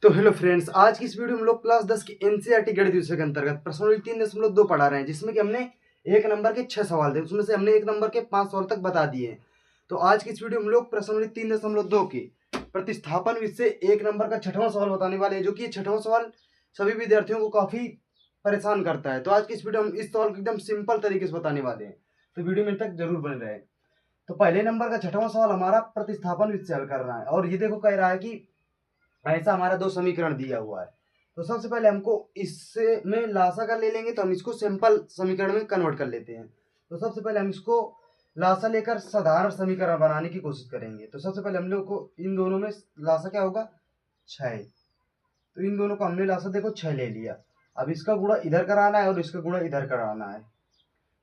तो hello friends, आज की इस वीडियो में हम लोग क्लास 10 की एनसीईआरटी गणित विषय के अंतर्गत प्रश्नावली 3.2 पढ़ा रहे हैं, जिसमें कि हमने एक नंबर के 6 सवाल थे, उसमें से हमने एक नंबर के 5 सवाल तक बता दिए हैं। तो आज की इस वीडियो में हम लोग प्रश्नावली 3.2 की प्रतिस्थापन विषय एक नंबर का 6वां सवाल बताने वाले हैं, जो कि 6वां सवाल सभी विद्यार्थियों को काफी परेशान करता है। तो आज की इस वीडियो में इस सवाल को एकदम सिंपल तरीके से बताने वाले हैं, तो वीडियो में तक जरूर बने रहे। तो पहले नंबर का 6वां सवाल हमारा प्रतिस्थापन विषय हल कर रहा है, और ये देखो कह रहा है कि ऐसा हमारा दो समीकरण दिया हुआ है। तो सबसे पहले हमको इससे में लासा का ले लेंगे, तो हम इसको सिंपल समीकरण में कन्वर्ट कर लेते हैं। तो सबसे पहले हम इसको लासा लेकर साधारण समीकरण बनाने की कोशिश करेंगे। तो सबसे पहले हम लोग को इन दोनों में लासा क्या होगा, 6। तो इन दोनों को हमने लासा देखो 6 ले लिया। अब इसका गुणा इधर कराना है और इसका गुणा इधर कराना है।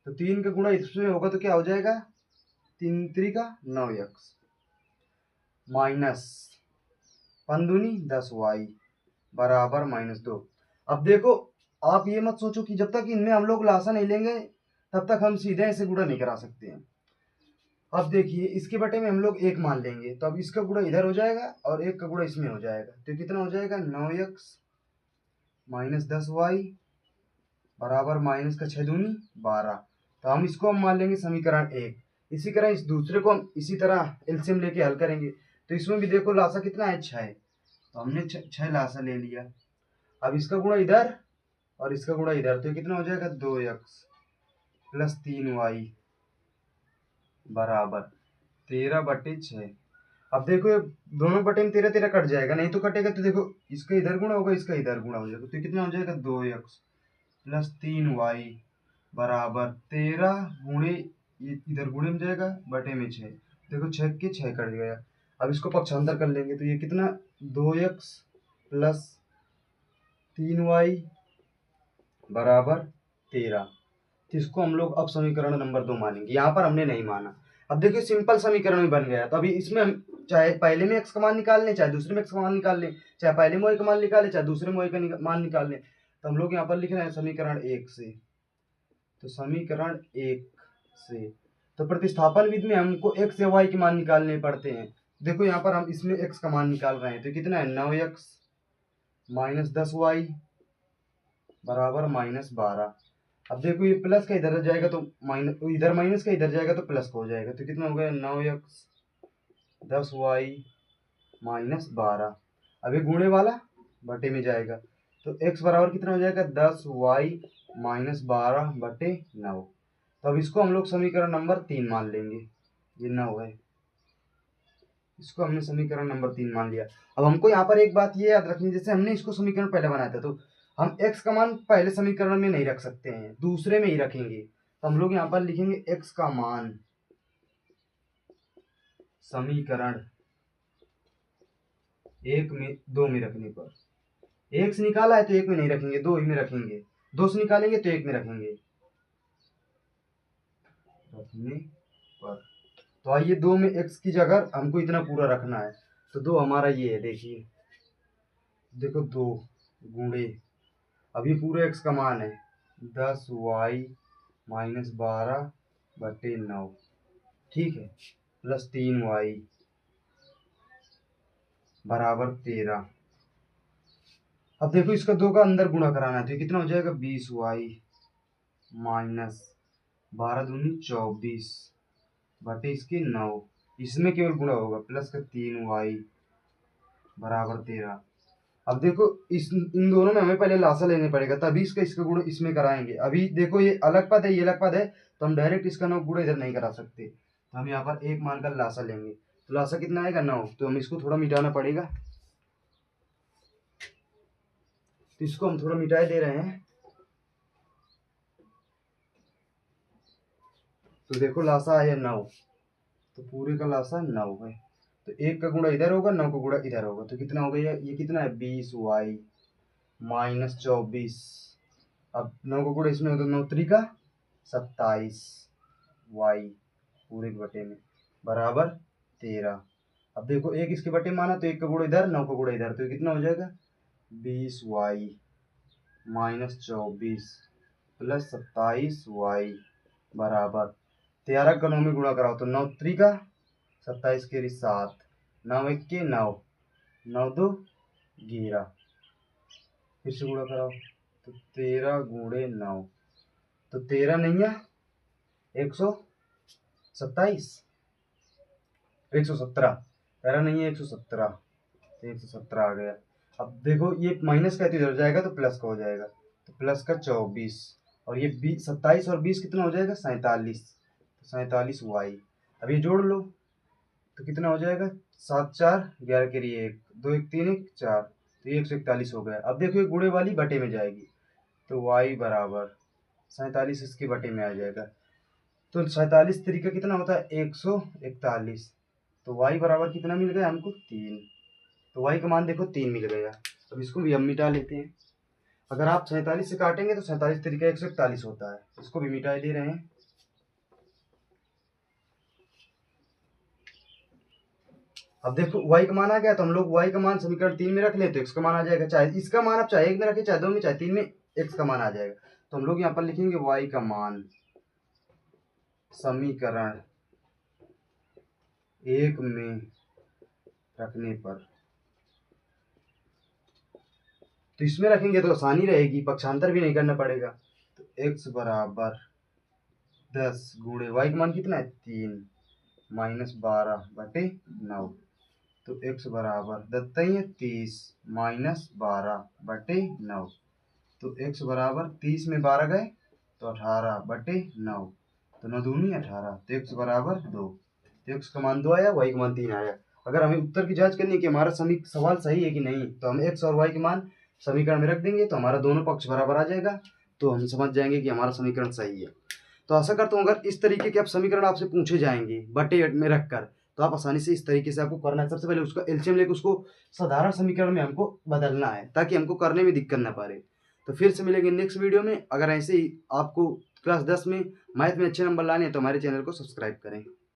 तो 3 का गुणा इसमें होगा तो क्या हो जाएगा, 3 3 का 9x माइनस 5 दूनी 10y बराबर -2। अब देखो, आप ये मत सोचो कि जब तक इनमें हम लोग लासा नहीं लेंगे तब तक हम सीधे ऐसे गुणा नहीं करा सकते हैं। अब देखिए, इसके बटे में हम लोग 1 मान लेंगे, तो अब इसका गुणा इधर हो जाएगा और 1 का गुणा इसमें हो जाएगा। तो कितना हो जाएगा, 9x माइनस 10y बराबर माइनस का 6 दूनी 12। तो हम इसको हम मान लेंगे समीकरण 1। इसी तरह इस दूसरे को हम इसी तरह एलसीएम लेके हल करेंगे। तो इसमें भी देखो लासा कितना है, 6 है। तो हमने 6 लासा ले लिया। अब इसका गुणा इधर और इसका गुणा इधर, तो कितना हो जाएगा, 2x प्लस 3y बराबर 13/6। अब देखो, ये दोनों बटे में 13 13 कट जाएगा, नहीं तो कटेगा। तो देखो, इसका इधर गुणा होगा, इसका इधर गुणा हो जाएगा। तो कितना हो जाएगा, 2x प्लस 3y बराबर 13 गुणे इधर गुणे में जाएगा बटे में 6। देखो 6 के 6 कट गया। अब इसको पक्षांतर कर लेंगे, तो ये कितना, 2x प्लस 3y बराबर 13। तो इसको हम लोग अब समीकरण नंबर 2 मानेंगे। यहाँ पर हमने नहीं माना। अब देखिए, सिंपल समीकरण में बन गया। तो अभी इसमें हम चाहे पहले में x का मान निकाल लें, चाहे दूसरे में x का मान निकाल लें, चाहे पहले में y का मान निकाल लें, चाहे दूसरे में y का मान निकाल लें। तो हम लोग यहाँ पर लिख रहे हैं समीकरण 1 से। तो समीकरण 1 से तो प्रतिस्थापन विधि में हमको x या y के मान निकालने पड़ते हैं। देखो यहाँ पर हम इसमें x का मान निकाल रहे हैं, तो कितना है, 9x माइनस 10y बराबर -12। अब देखो, ये प्लस का इधर जाएगा तो माइनस, इधर माइनस का इधर जाएगा तो प्लस का हो जाएगा। तो कितना हो गया, 9x 10y -12। अब ये गुणे वाला बटे में जाएगा, तो x बराबर कितना हो जाएगा, 10y -12/9। तो अब इसको हम लोग समीकरण नंबर 3 मान लेंगे। ये 9 है, इसको हमने समीकरण नंबर 3 मान लिया। अब हमको यहाँ पर एक बात ये याद रखनी, जैसे हमने इसको समीकरण पहले बनाया था, तो हम x का मान पहले समीकरण में नहीं रख सकते हैं, दूसरे में ही रखेंगे। तो हम लोग यहाँ पर लिखेंगे x का मान समीकरण 1 में 2 में रखने पर, 1 से निकाला है तो 1 में नहीं रखेंगे, 2 ही में रखेंगे। 2 से निकालेंगे तो 1 में रखेंगे रखने पर। तो आइए, 2 में x की जगह हमको इतना पूरा रखना है, तो 2 हमारा ये है। देखिए, देखो 2 गुणे, अब ये पूरे x का मान है 10y -12/9, ठीक है, प्लस 3y बराबर 13। अब देखो, इसका 2 का अंदर गुणा कराना है, तो कितना हो जाएगा, 20y माइनस 12 दूनी 24 बटे इसके 9। इसमें केवल गुणा होगा, प्लस का 3y बराबर 13। अब देखो, इन दोनों में हमें पहले लासा लेने पड़ेगा, तभी इसका गुणा इसमें कराएंगे। अभी देखो, ये अलग पद है, ये अलग पद है, तो हम डायरेक्ट इसका 9 गुणा इधर नहीं करा सकते। तो हम यहाँ पर 1 मानकर लासा लेंगे। तो लासा कितना आएगा, 9। तो हम इसको थोड़ा मिटाना पड़ेगा, तो इसको हम थोड़ा मिटाए दे रहे हैं। तो देखो, लासा आया 9, तो पूरे का लासा 9 है। तो 1 का गुणा इधर होगा, 9 का गुणा इधर होगा, तो कितना हो गया, ये कितना है, 20y -24। अब 9 का गुणा इसमें होगा, 9 3 का 27y पूरे के बटे में बराबर 13। अब देखो, 1 इसके बटे माना, तो 1 का गुणा इधर, 9 का गुणा इधर, तो कितना हो जाएगा, 20y -24 प्लस 27y बराबर 13 का 9 में गुणा कराओ, तो 9 3 का 27 के 7, 9 1 के 9, 9 2 11, फिर से गुणा कराओ तो 13 गुणे 9, तो 13 नहीं है 127, 117, 13 नहीं है 117, तो 117 आ गया। अब देखो ये माइनस का इधर जाएगा तो प्लस का हो जाएगा, तो प्लस का 24, और ये 27 और 20 कितना हो जाएगा 47, तो 47 वाई। अब ये जोड़ लो तो कितना हो जाएगा 7 4 11 के लिए 1 2 1 3 1 4, तो ये 141 हो गया। अब देखो ये गुणे वाली बटे में जाएगी, तो y बराबर 47 इसके बटे में आ जाएगा, तो 47 तरीका कितना होता है 141, तो y बराबर कितना मिल गया हमको 3, तो y का मान देखो 3 मिल गया। अब इसको भी हम मिटा लेते हैं। अगर आप 47 से काटेंगे तो 47 तरीका 141 होता है, इसको भी मिटा दे रहे हैं। अब देखो y का मान आ गया, तो हम लोग y का मान समीकरण 3 में रख ले तो x का मान आ जाएगा, चाहे इसका मान आप चाहे 1 में रखें चाहे 2 में चाहे 3 में, x का मान आ जाएगा। तो हम लोग यहाँ पर लिखेंगे y का मान समीकरण 1 में रखने पर, तो इसमें रखेंगे तो आसानी रहेगी, पक्षांतर भी नहीं करना पड़ेगा। तो x बराबर 10 गुणे y का मान कितना है 3 माइनस 12 बटे 9, तो x बराबर दत्ता ही है 30 माइनस 12 बटे 9, तो x बराबर 30 में 12 गए तो 18 बटे 9, तो 9 दूनी 18, तो x बराबर 2, तो x का मान 2 आया, y का मान 3 आया। अगर हमें उत्तर की जांच करनी है कि हमारा सवाल सही है कि नहीं, तो हम x और y के मान समीकरण में रख देंगे, तो हमारा दोनों पक्ष बराबर आ जाएगा, तो हम समझ जाएंगे कि हमारा समीकरण सही है। तो आशा करता हूँ अगर इस तरीके के आप समीकरण आपसे पूछे जाएंगे बटे में रखकर, तो आप आसानी से इस तरीके से आपको करना है। सबसे पहले उसका एलसीएम लेकर उसको साधारण समीकरण में हमको बदलना है, ताकि हमको करने में दिक्कत ना पड़े। तो फिर से मिलेंगे नेक्स्ट वीडियो में। अगर ऐसे ही आपको क्लास 10 में मैथ में अच्छे नंबर लाने हैं तो हमारे चैनल को सब्सक्राइब करें।